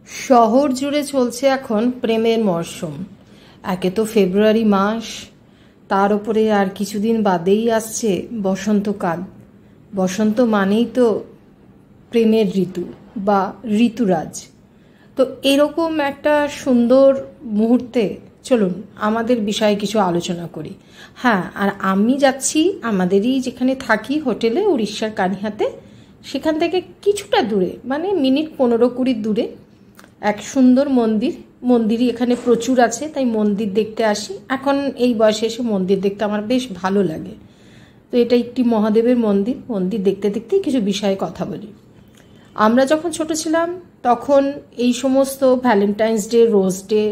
শহর জুড়ে চলছে এখন প্রেমের মরশুম। একে তো ফেব্রুয়ারি মাস, তার উপরে আর কিছুদিন বাদেই আসছে বসন্তকাল। বসন্ত মানেই তো প্রেমের ঋতু বা ঋতুরাজ। তো এরকম একটা সুন্দর মুহূর্তে চলুন আমাদের বিষয়ে কিছু আলোচনা করি। হ্যাঁ, আর আমি যাচ্ছি আমাদেরই যেখানে থাকি হোটেলে, উড়িষ্যার কানিহাতে। সেখান থেকে কিছুটা দূরে, মানে মিনিট 15-20 দূরে এক সুন্দর মন্দিরই এখানে প্রচুর আছে, তাই মন্দির দেখতে আসি। এখন এই বয়সে এসে মন্দির দেখতে আমার বেশ ভালো লাগে। তো এটা একটি মহাদেবের মন্দির দেখতে দেখতেই কিছু বিষয়ে কথা বলি। আমরা যখন ছোট ছিলাম তখন এই সমস্ত Valentine's day, rose day,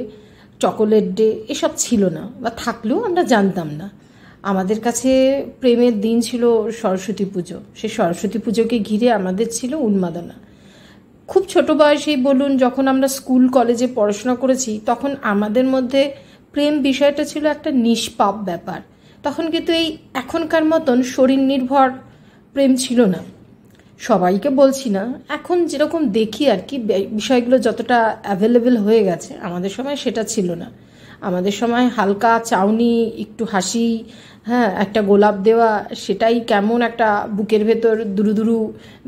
chocolate day এসব ছিল না, বা থাকলেও আমরা জানতাম না। আমাদের কাছে প্রেমের দিন ছিল সরস্বতী পুজো। সেই সরস্বতী পুজোকে ঘিরে আমাদের ছিল উন্মাদনা। খুব ছোট বয়সেই বলুন, যখন আমরা স্কুল কলেজে পড়াশোনা করেছি তখন আমাদের মধ্যে প্রেম বিষয়টা ছিল একটা নিষ্পাপ ব্যাপার। তখন কিন্তু এই এখনকার মতন শরীর নির্ভর প্রেম ছিল না। সবাইকে বলছি না, এখন যেরকম দেখি আর কি, বিষয়গুলো যতটা অ্যাভেলেবেল হয়ে গেছে, আমাদের সময় সেটা ছিল না। আমাদের সময় হালকা চাউনি, একটু হাসি, হ্যাঁ, একটা গোলাপ দেওয়া, সেটাই কেমন একটা বুকের ভেতর দুরু দুরু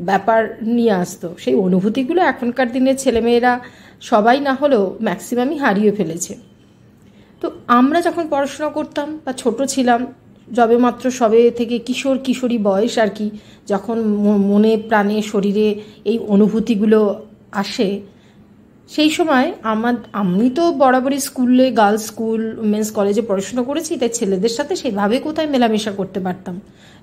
ব্যাপার নিয়ে আসতো। সেই অনুভূতিগুলো এখনকার দিনের ছেলেমেয়েরা সবাই না হলেও ম্যাক্সিমামই হারিয়ে ফেলেছে। তো আমরা যখন পড়াশোনা করতাম বা ছোট ছিলাম, সবে থেকে কিশোর কিশোরী বয়স আর কি, যখন মনে প্রাণে শরীরে এই অনুভূতিগুলো আসে, সেই সময় আমি তো বরাবরই স্কুলে, গার্লস স্কুল, উমেন্স কলেজে পড়াশোনা করেছি, তাই ছেলেদের সাথে সেভাবে কোথায় মেলামেশা করতে পারতাম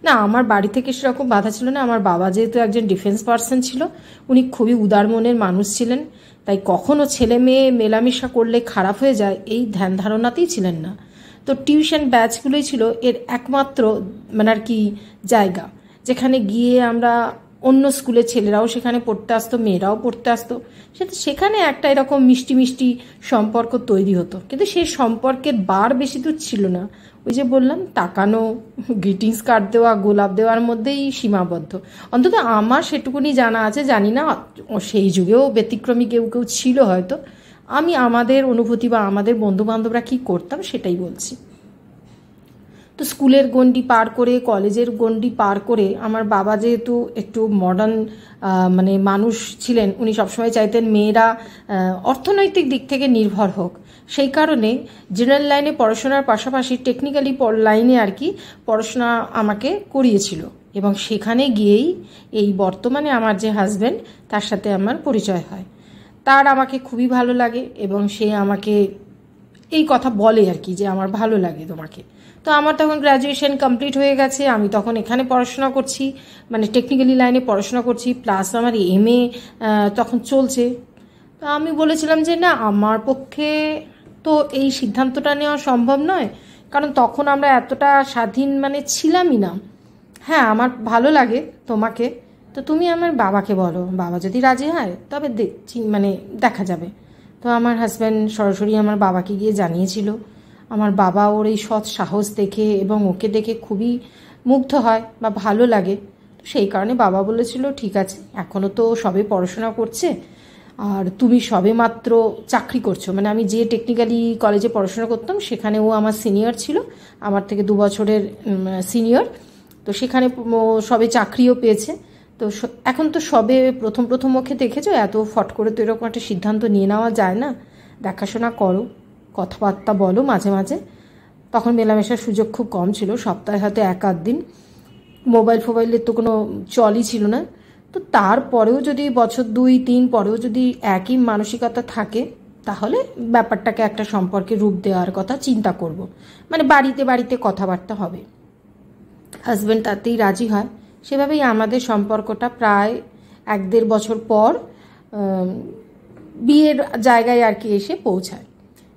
না। আমার বাড়ি থেকে সেরকম বাধা ছিল না। আমার বাবা যেহেতু একজন ডিফেন্স পার্সন ছিল, উনি খুবই উদার মনের মানুষ ছিলেন, তাই কখনো ছেলে মেয়ে মেলামেশা করলে খারাপ হয়ে যায় এই ধ্যান ধারণাতেই ছিলেন না। তো টিউশন ব্যাচগুলোই ছিল এর একমাত্র মানে আর কি জায়গা, যেখানে গিয়ে আমরা অন্য স্কুলের ছেলেরাও সেখানে পড়তে আসতো, মেয়েরাও পড়তে আসতো। সেখানে একটা এরকম মিষ্টি মিষ্টি সম্পর্ক তৈরি হতো, কিন্তু সেই সম্পর্কের বার বেশি দূর ছিল না। ওই যে বললাম, তাকানো, গ্রিটিংস কার্ড দেওয়া, গোলাপ দেওয়ার মধ্যেই সীমাবদ্ধ। অন্তত আমার সেটুকুনি জানা আছে, জানি না সেই যুগেও ব্যতিক্রমী কেউ কেউ ছিল হয়তো। আমি আমাদের অনুভূতি বা আমাদের বন্ধুবান্ধবরা কী করতাম সেটাই বলছি। তো স্কুলের গণ্ডি পার করে, কলেজের গণ্ডি পার করে, আমার বাবা যেহেতু একটু মডার্ন মানে মানুষ ছিলেন, উনি সবসময় চাইতেন মেয়েরা অর্থনৈতিক দিক থেকে নির্ভর হোক। সেই কারণে জেনারেল লাইনে পড়াশোনার পাশাপাশি টেকনিক্যালি লাইনে আর কি পড়াশোনা আমাকে করিয়েছিল, এবং সেখানে গিয়েই এই বর্তমানে আমার যে হাজব্যান্ড, তার সাথে আমার পরিচয় হয়। তার আমাকে খুবই ভালো লাগে, এবং সে আমাকে এই কথা বলে আর কি, যে আমার ভালো লাগে তোমাকে। তো আমার তখন গ্র্যাজুয়েশন কমপ্লিট হয়ে গেছে, আমি তখন এখানে পড়াশোনা করছি, মানে টেকনিক্যালি লাইনে পড়াশোনা করছি, প্লাস আমার MA তখন চলছে। তো আমি বলেছিলাম যে না, আমার পক্ষে তো এই সিদ্ধান্তটা নেওয়া সম্ভব নয়, কারণ তখন আমরা এতটা স্বাধীন মানে ছিলামই না। হ্যাঁ, আমার ভালো লাগে তোমাকে, তো তুমি আমার বাবাকে বলো, বাবা যদি রাজি হয় তবে দেখছি, মানে দেখা যাবে। তো আমার হাজব্যান্ড সরাসরি আমার বাবাকে গিয়ে জানিয়েছিল। আমার বাবা ওর এই সৎ সাহস দেখে এবং ওকে দেখে খুবই মুগ্ধ হয় বা ভালো লাগে। তো সেই কারণে বাবা বলেছিল ঠিক আছে, এখনও তো সবে পড়াশোনা করছে, আর তুমি সবে মাত্র চাকরি করছো। মানে আমি যে টেকনিক্যালি কলেজে পড়াশোনা করতাম সেখানে ও আমার সিনিয়র ছিল, আমার থেকে 2 বছরের সিনিয়র। তো সেখানে সবে চাকরিও পেয়েছে। তো এখন তো সবে প্রথম প্রথম ওকে দেখেছো, এত ফট করে তো এরকম একটা সিদ্ধান্ত নিয়ে নেওয়া যায় না। দেখাশোনা করো, কথাবার্তা বলো মাঝে মাঝে। তখন মেলামেশার সুযোগ খুব কম ছিল, সপ্তাহে হয়তো 1-8 দিন। ফোবাইলের তো কোনো চলই ছিল না। তো তারপরেও যদি বছর 2-3 পরেও যদি একই মানসিকতা থাকে, তাহলে ব্যাপারটাকে একটা সম্পর্কে রূপ দেওয়ার কথা চিন্তা করব। মানে বাড়িতে বাড়িতে কথাবার্তা হবে। হাজব্যান্ড তাতেই রাজি হয়। সেভাবেই আমাদের সম্পর্কটা প্রায় 1-1.5 বছর পর বিয়ের জায়গায় আর কি এসে পৌঁছায়।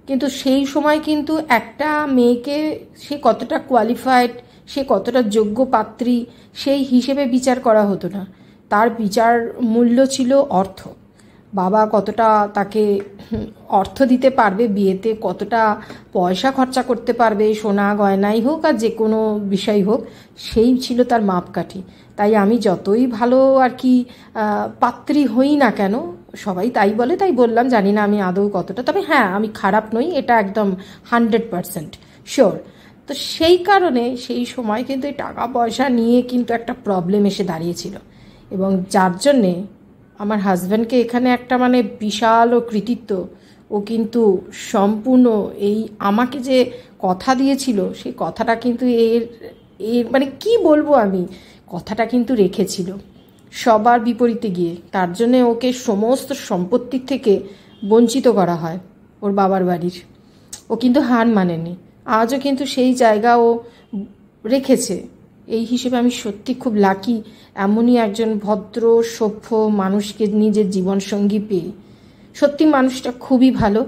কিন্তু সেই সময় কিন্তু একটা মেয়েকে সে কতটা কোয়ালিফাইড, সে কতটা যোগ্য পাত্রী, সেই হিসেবে বিচার করা হতো না। তার বিচার মূল্য ছিল অর্থ। বাবা কতটা তাকে অর্থ দিতে পারবে বিয়েতে, কতটা পয়সা খরচা করতে পারবে, সোনা গয়নাই হোক আর যে কোনো বিষয় হোক, সেই ছিল তার মাপকাঠি। তাই আমি যতই ভালো আর কি পাত্রী হই না কেন, সবাই তাই বলে, তাই বললাম, জানি না আমি আদৌ কতটা, তবে হ্যাঁ আমি খারাপ নই, এটা একদম 100% শিওর। তো সেই কারণে সেই সময় কিন্তু এই টাকা পয়সা নিয়ে কিন্তু একটা প্রবলেম এসে দাঁড়িয়েছিল, এবং যার জন্যে আমার হাজব্যান্ডকে এখানে একটা মানে বিশাল ও কৃতিত্ব, ও কিন্তু সম্পূর্ণ এই আমাকে যে কথা দিয়েছিল সেই কথাটা কিন্তু এর এর মানে কি বলবো আমি, কথাটা কিন্তু রেখেছিল সবার বিপরীতে গিয়ে। তার জন্যে ওকে সমস্ত সম্পত্তির থেকে বঞ্চিত করা হয় ওর বাবার বাড়ির। ও কিন্তু হার মানেনি, আজও কিন্তু সেই জায়গা ও রেখেছে। এই হিসেবে আমি সত্যি খুব লাকি এমনই একজন ভদ্র সভ্য মানুষকে নিজের জীবনসঙ্গী পেয়ে। সত্যি মানুষটা খুবই ভালো।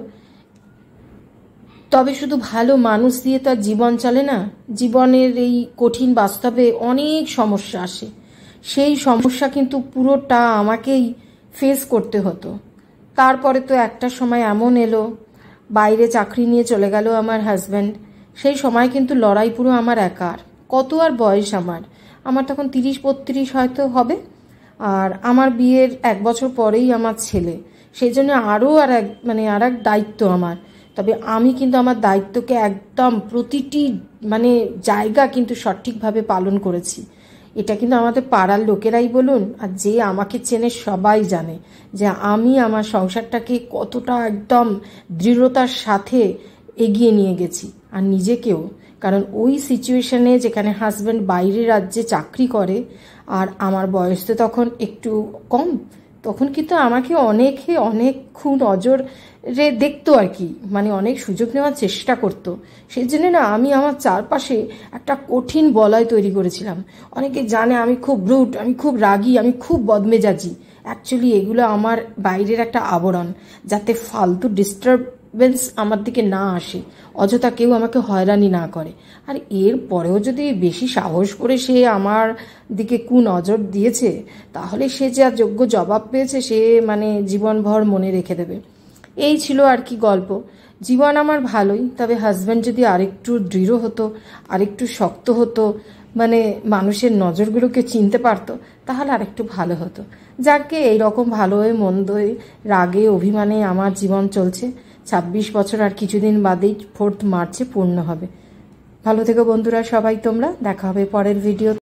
তবে শুধু ভালো মানুষ দিয়ে তো আর জীবন চলে না, জীবনের এই কঠিন বাস্তবে অনেক সমস্যা আসে, সেই সমস্যা কিন্তু পুরোটা আমাকেই ফেস করতে হতো। তারপরে তো একটা সময় এমন এলো, বাইরে চাকরি নিয়ে চলে গেল আমার হাজব্যান্ড, সেই সময় কিন্তু লড়াই পুরো আমার একার। কত আর বয়স আমার তখন 30-32 হয়তো হবে, আর আমার বিয়ের 1 বছর পরেই আমার ছেলে, সেই জন্য আরও আর এক দায়িত্ব আমার। তবে আমি কিন্তু আমার দায়িত্বকে একদম প্রতিটি মানে জায়গা কিন্তু সঠিকভাবে পালন করেছি। এটা কিন্তু আমাদের পাড়ার লোকেরাই বলুন আর যে আমাকে চেনে সবাই জানে যে আমি আমার সংসারটাকে কতটা একদম দৃঢ়তার সাথে এগিয়ে নিয়ে গেছি, আর নিজেকেও। কারণ ওই সিচুয়েশনে যেখানে হাজব্যান্ড বাইরে রাজ্যে চাকরি করে আর আমার বয়স তো তখন একটু কম, তখন কিন্তু আমাকে অনেক নজরে দেখতো আর কি, মানে অনেক সুযোগ নেওয়ার চেষ্টা করতো। সেই জন্য না আমি আমার চারপাশে একটা কঠিন বলয় তৈরি করেছিলাম। অনেকে জানে আমি খুব ব্রুট, আমি খুব রাগী, আমি খুব বদমেজাজি। অ্যাকচুয়ালি এগুলো আমার বাইরের একটা আবরণ, যাতে ফালতু ডিস্টারবেন্স আমার দিকে না আসে, অযথা কেউ আমাকে হয়রানি না করে। আর এর পরেও যদি বেশি সাহস করে সে আমার দিকে নজর দিয়েছে, তাহলে সে যা যোগ্য জবাব পেয়েছে সে মানে জীবনভর মনে রেখে দেবে। এই ছিল আর কি গল্প। জীবন আমার ভালোই, তবে হাজব্যান্ড যদি আরেকটু দৃঢ় হতো, আরেকটু শক্ত হতো, মানে মানুষের নজরগুলোকে চিনতে পারতো, তাহলে আরেকটু ভালো হতো। যাকে এইরকম ভালো হয়ে মন্দ হয়ে রাগে অভিমানে আমার জীবন চলছে। 26 বছর আর কিছুদিন বাদেই 4 মার্চে পূর্ণ হবে। ভালো থেকো বন্ধুরা সবাই তোমরা, দেখা হবে পরের ভিডিও।